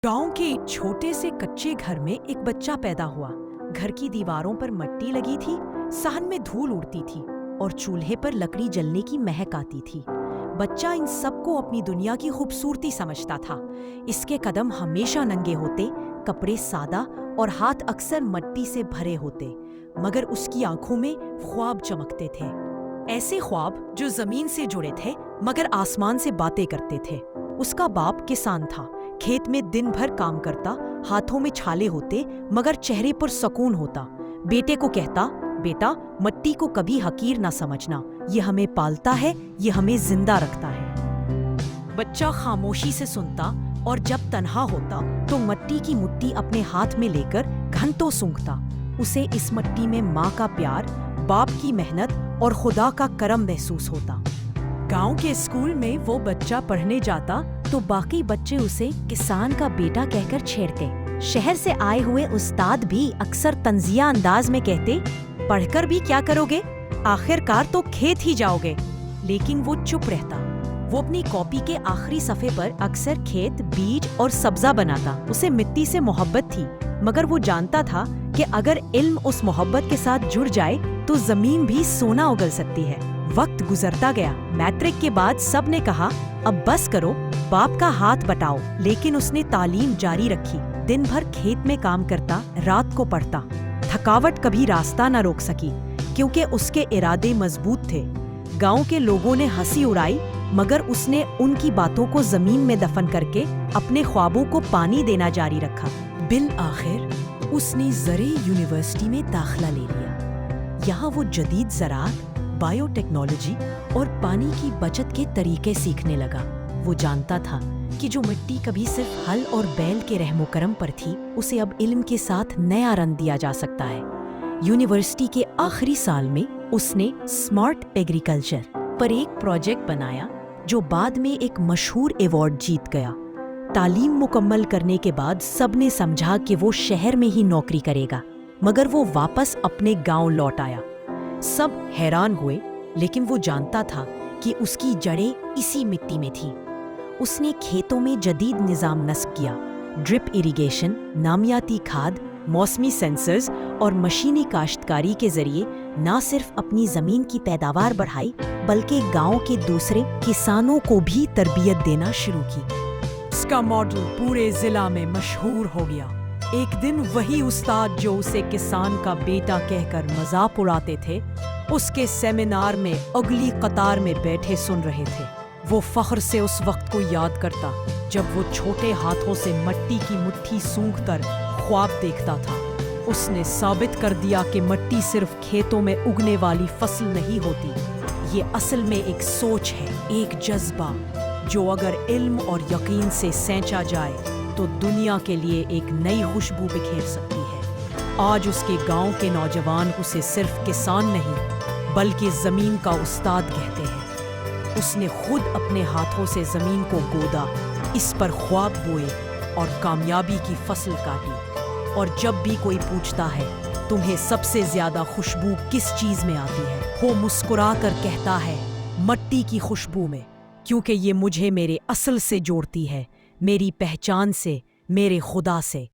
गांव के एक छोटे से कच्चे घर में एक बच्चा पैदा हुआ। घर की दीवारों पर मिट्टी लगी थी, सहन में धूल उड़ती थी और चूल्हे पर लकड़ी जलने की महक आती थी। बच्चा इन सबको अपनी दुनिया की खूबसूरती समझता था। इसके कदम हमेशा नंगे होते, कपड़े सादा और हाथ अक्सर मिट्टी से भरे होते, मगर उसकी आंखों में ख्वाब चमकते थे। ऐसे ख्वाब जो जमीन से जुड़े थे मगर आसमान से बातें करते थे। उसका बाप किसान था, खेत में दिन भर काम करता, हाथों में छाले होते मगर चेहरे पर सुकून होता। बेटे को कहता, बेटा मिट्टी को कभी हकीर ना समझना, ये हमें पालता है, ये हमें जिंदा रखता है। बच्चा खामोशी से सुनता और जब तन्हा होता तो मिट्टी की मुट्ठी अपने हाथ में लेकर घंटों सूंघता। उसे इस मिट्टी में माँ का प्यार, बाप की मेहनत और खुदा का करम महसूस होता। गांव के स्कूल में वो बच्चा पढ़ने जाता तो बाकी बच्चे उसे किसान का बेटा कहकर छेड़ते। शहर से आए हुए उस्ताद भी अक्सर तंजिया अंदाज में कहते, पढ़कर भी क्या करोगे, आखिरकार तो खेत ही जाओगे। लेकिन वो चुप रहता। वो अपनी कॉपी के आखिरी सफ़े पर अक्सर खेत, बीज और सब्जा बनाता। उसे मिट्टी से मोहब्बत थी, मगर वो जानता था कि अगर इल्म उस मोहब्बत के साथ जुड़ जाए तो जमीन भी सोना उगल सकती है। वक्त गुजरता गया। मैट्रिक के बाद सब ने कहा, अब बस करो, बाप का हाथ बटाओ। लेकिन उसने तालीम जारी रखी। दिन भर खेत में काम करता, रात को पढ़ता। थकावट कभी रास्ता न रोक सकी, क्योंकि उसके इरादे मजबूत थे। गांव के लोगों ने हंसी उड़ाई, मगर उसने उनकी बातों को जमीन में दफन करके अपने ख्वाबों को पानी देना जारी रखा। बिल आखिर उसने ज़रे यूनिवर्सिटी में दाखिला ले लिया। यहाँ वो जदीद ज़राअत, बायोटेक्नोलॉजी और पानी की बचत के तरीके सीखने लगा। वो जानता था कि जो मिट्टी कभी सिर्फ हल और बैल के रहमो करम पर थी, उसे अब इल्म के साथ नया रंग दिया जा सकता है। यूनिवर्सिटी के आखिरी साल में उसने स्मार्ट एग्रीकल्चर पर एक प्रोजेक्ट बनाया जो बाद में एक मशहूर अवार्ड जीत गया। तालीम मुकम्मल करने के बाद सबने समझा कि वो शहर में ही नौकरी करेगा, मगर वो वापस अपने गांव लौट आया। सब हैरान हुए, लेकिन वो जानता था कि उसकी जड़ें इसी मिट्टी में थीं। उसने खेतों में जदीद निज़ाम नस्ब किया। ड्रिप इरिगेशन, नामियाती खाद, मौसमी सेंसर्स और मशीनी काश्तकारी के जरिए न सिर्फ अपनी ज़मीन की पैदावार बढ़ाई, बल्कि गांव के दूसरे किसानों को भी तरबियत देना शुरू की। इसका मॉडल पूरे जिला में मशहूर हो गया। एक दिन वही उस्ताद जो उसे किसान का बेटा कहकर मजाक उड़ाते थे, उसके सेमिनार में अगली कतार में बैठे सुन रहे थे। वो फख्र से उस वक्त को याद करता जब वो छोटे हाथों से मिट्टी की मुट्ठी सूंघकर ख्वाब देखता था। उसने साबित कर दिया कि मिट्टी सिर्फ खेतों में उगने वाली फसल नहीं होती, ये असल में एक सोच है, एक जज्बा जो अगर इल्म और यकीन से सेंचा जाए तो दुनिया के लिए एक नई खुशबू बिखेर सकती है। आज उसके गांव के नौजवान उसे सिर्फ किसान नहीं, बल्कि जमीन का उस्ताद कहते हैं। उसने खुद अपने हाथों से जमीन को गोदा, इस पर ख्वाब बोए और कामयाबी की फसल काटी। और जब भी कोई पूछता है, तुम्हें सबसे ज्यादा खुशबू किस चीज में आती है, वो मुस्कुरा कर कहता है, मिट्टी की खुशबू में, क्योंकि ये मुझे मेरे असल से जोड़ती है, मेरी पहचान से, मेरे खुदा से।